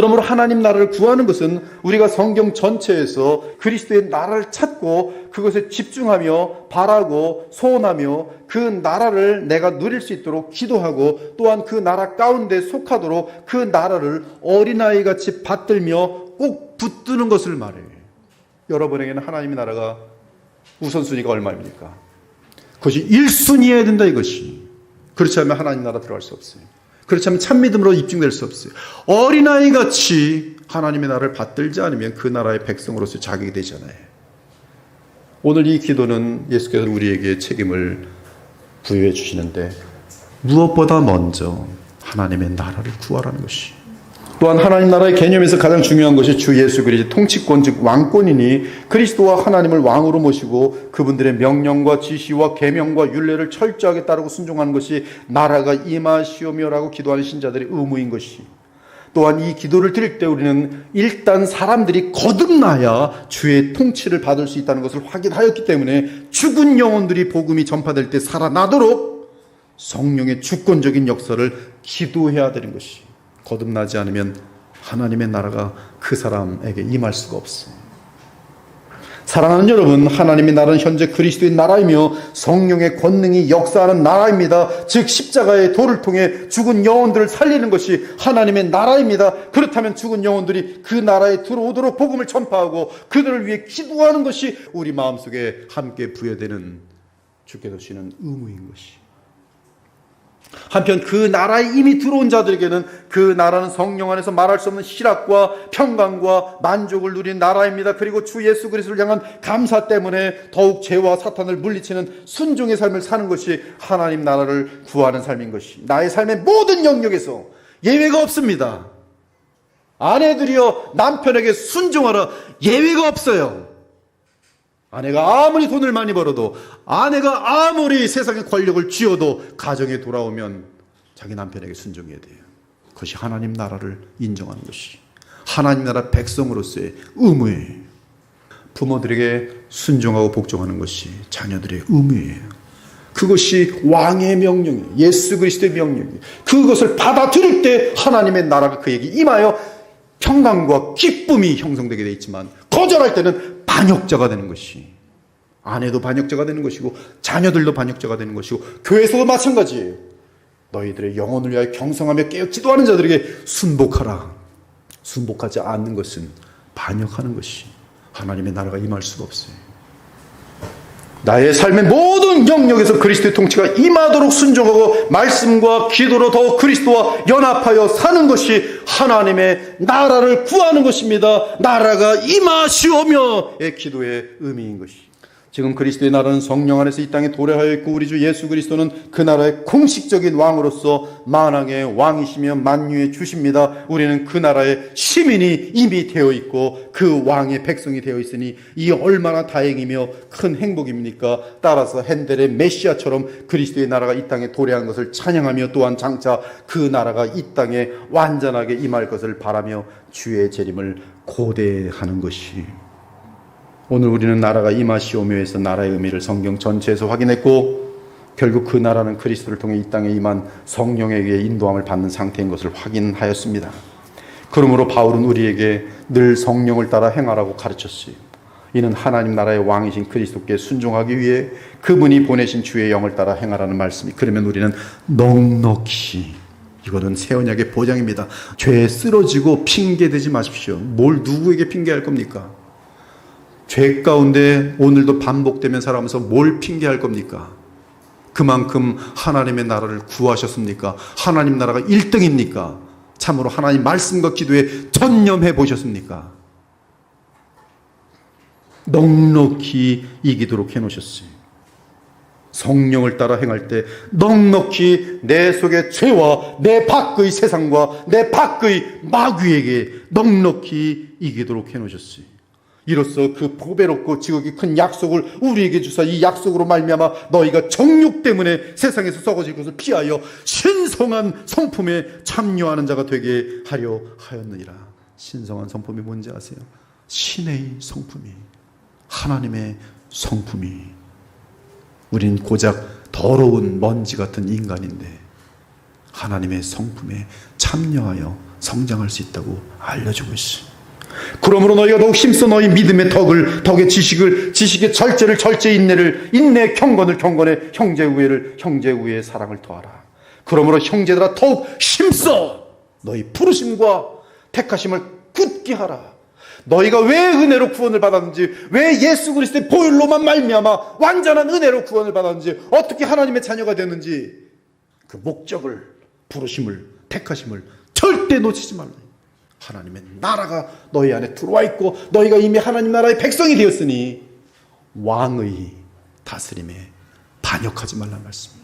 그러므로 하나님 나라를 구하는 것은 우리가 성경 전체에서 그리스도의 나라를 찾고 그것에 집중하며 바라고 소원하며 그 나라를 내가 누릴 수 있도록 기도하고 또한 그 나라 가운데 속하도록 그 나라를 어린아이같이 받들며 꼭 붙드는 것을 말해요. 여러분에게는 하나님의 나라가 우선순위가 얼마입니까? 그것이 1순위여야 된다 이것이. 그렇지 않으면 하나님 나라 들어갈 수 없어요. 그렇지 않으면 참믿음으로 입증될 수 없어요. 어린아이같이 하나님의 나라를 받들지 않으면 그 나라의 백성으로서 자격이 되잖아요. 오늘 이 기도는 예수께서 우리에게 책임을 부여해 주시는데 무엇보다 먼저 하나님의 나라를 구하라는 것이, 또한 하나님 나라의 개념에서 가장 중요한 것이 주 예수 그리스도의 통치권 즉 왕권이니 그리스도와 하나님을 왕으로 모시고 그분들의 명령과 지시와 계명과 율례를 철저하게 따르고 순종하는 것이 나라가 임하시오며라고 기도하는 신자들의 의무인 것이, 또한 이 기도를 드릴 때 우리는 일단 사람들이 거듭나야 주의 통치를 받을 수 있다는 것을 확인하였기 때문에 죽은 영혼들이 복음이 전파될 때 살아나도록 성령의 주권적인 역사를 기도해야 되는 것이, 거듭나지 않으면 하나님의 나라가 그 사람에게 임할 수가 없어요. 사랑하는 여러분, 하나님의 나라는 현재 그리스도의 나라이며 성령의 권능이 역사하는 나라입니다. 즉 십자가의 도를 통해 죽은 영혼들을 살리는 것이 하나님의 나라입니다. 그렇다면 죽은 영혼들이 그 나라에 들어오도록 복음을 전파하고 그들을 위해 기도하는 것이 우리 마음속에 함께 부여되는 주께서 주시는 의무인 것이. 한편 그 나라에 이미 들어온 자들에게는 그 나라는 성령 안에서 말할 수 없는 희락과 평강과 만족을 누린 나라입니다. 그리고 주 예수 그리스도를 향한 감사 때문에 더욱 죄와 사탄을 물리치는 순종의 삶을 사는 것이 하나님 나라를 구하는 삶인 것이, 나의 삶의 모든 영역에서 예외가 없습니다. 아내들이여 남편에게 순종하라, 예외가 없어요. 아내가 아무리 돈을 많이 벌어도, 아내가 아무리 세상의 권력을 쥐어도 가정에 돌아오면 자기 남편에게 순종해야 돼요. 그것이 하나님 나라를 인정하는 것이 하나님 나라 백성으로서의 의무예요. 부모들에게 순종하고 복종하는 것이 자녀들의 의무예요. 그것이 왕의 명령이에요. 예수 그리스도의 명령이에요. 그것을 받아들일 때 하나님의 나라가 그에게 임하여 평강과 기쁨이 형성되게 되어 있지만, 거절할 때는 반역자가 되는 것이, 아내도 반역자가 되는 것이고 자녀들도 반역자가 되는 것이고 교회에서도 마찬가지예요. 너희들의 영혼을 위하여 경성하며 깨어 기도하는 자들에게 순복하라. 순복하지 않는 것은 반역하는 것이, 하나님의 나라가 임할 수가 없어요. 나의 삶의 모든 영역에서 그리스도의 통치가 임하도록 순종하고 말씀과 기도로 더욱 그리스도와 연합하여 사는 것이 하나님의 나라를 구하는 것입니다. 나라가 임하시오며의 기도의 의미인 것이. 지금 그리스도의 나라는 성령 안에서 이 땅에 도래하여 있고 우리 주 예수 그리스도는 그 나라의 공식적인 왕으로서 만왕의 왕이시며 만유의 주십니다. 우리는 그 나라의 시민이 이미 되어 있고 그 왕의 백성이 되어 있으니 이 얼마나 다행이며 큰 행복입니까? 따라서 핸델의 메시아처럼 그리스도의 나라가 이 땅에 도래한 것을 찬양하며, 또한 장차 그 나라가 이 땅에 완전하게 임할 것을 바라며 주의 재림을 고대하는 것이, 오늘 우리는 나라가 임하시오며에서 나라의 의미를 성경 전체에서 확인했고, 결국 그 나라는 그리스도를 통해 이 땅에 임한 성령에게 인도함을 받는 상태인 것을 확인하였습니다. 그러므로 바울은 우리에게 늘 성령을 따라 행하라고 가르쳤어요. 이는 하나님 나라의 왕이신 그리스도께 순종하기 위해 그분이 보내신 주의 영을 따라 행하라는 말씀이. 그러면 우리는 넉넉히, 이거는 새 언약의 보장입니다. 죄에 쓰러지고 핑계대지 마십시오. 뭘 누구에게 핑계할 겁니까? 죄 가운데 오늘도 반복되면 살아가면서 뭘 핑계할 겁니까? 그만큼 하나님의 나라를 구하셨습니까? 하나님 나라가 1등입니까? 참으로 하나님 말씀과 기도에 전념해 보셨습니까? 넉넉히 이기도록 해놓으셨어요. 성령을 따라 행할 때 넉넉히 내 속의 죄와 내 밖의 세상과 내 밖의 마귀에게 넉넉히 이기도록 해놓으셨어요. 이로써 그 보배롭고 지극히 큰 약속을 우리에게 주사 이 약속으로 말미암아 너희가 정욕 때문에 세상에서 썩어질 것을 피하여 신성한 성품에 참여하는 자가 되게 하려 하였느니라. 신성한 성품이 뭔지 아세요? 신의 성품이, 하나님의 성품이. 우린 고작 더러운 먼지 같은 인간인데 하나님의 성품에 참여하여 성장할 수 있다고 알려주고 있어요. 그러므로 너희가 더욱 힘써 너희 믿음의 덕의 지식을, 지식의 절제를, 절제의 인내를, 인내의 경건을, 경건의 형제 우애를, 형제 우애의 사랑을 더하라. 그러므로 형제들아 더욱 힘써 너희 부르심과 택하심을 굳게 하라. 너희가 왜 은혜로 구원을 받았는지, 왜 예수 그리스도의 보혈로만 말미암아 완전한 은혜로 구원을 받았는지, 어떻게 하나님의 자녀가 됐는지, 그 목적을, 부르심을, 택하심을 절대 놓치지 말라. 하나님의 나라가 너희 안에 들어와 있고 너희가 이미 하나님 나라의 백성이 되었으니 왕의 다스림에 반역하지 말라는 말씀.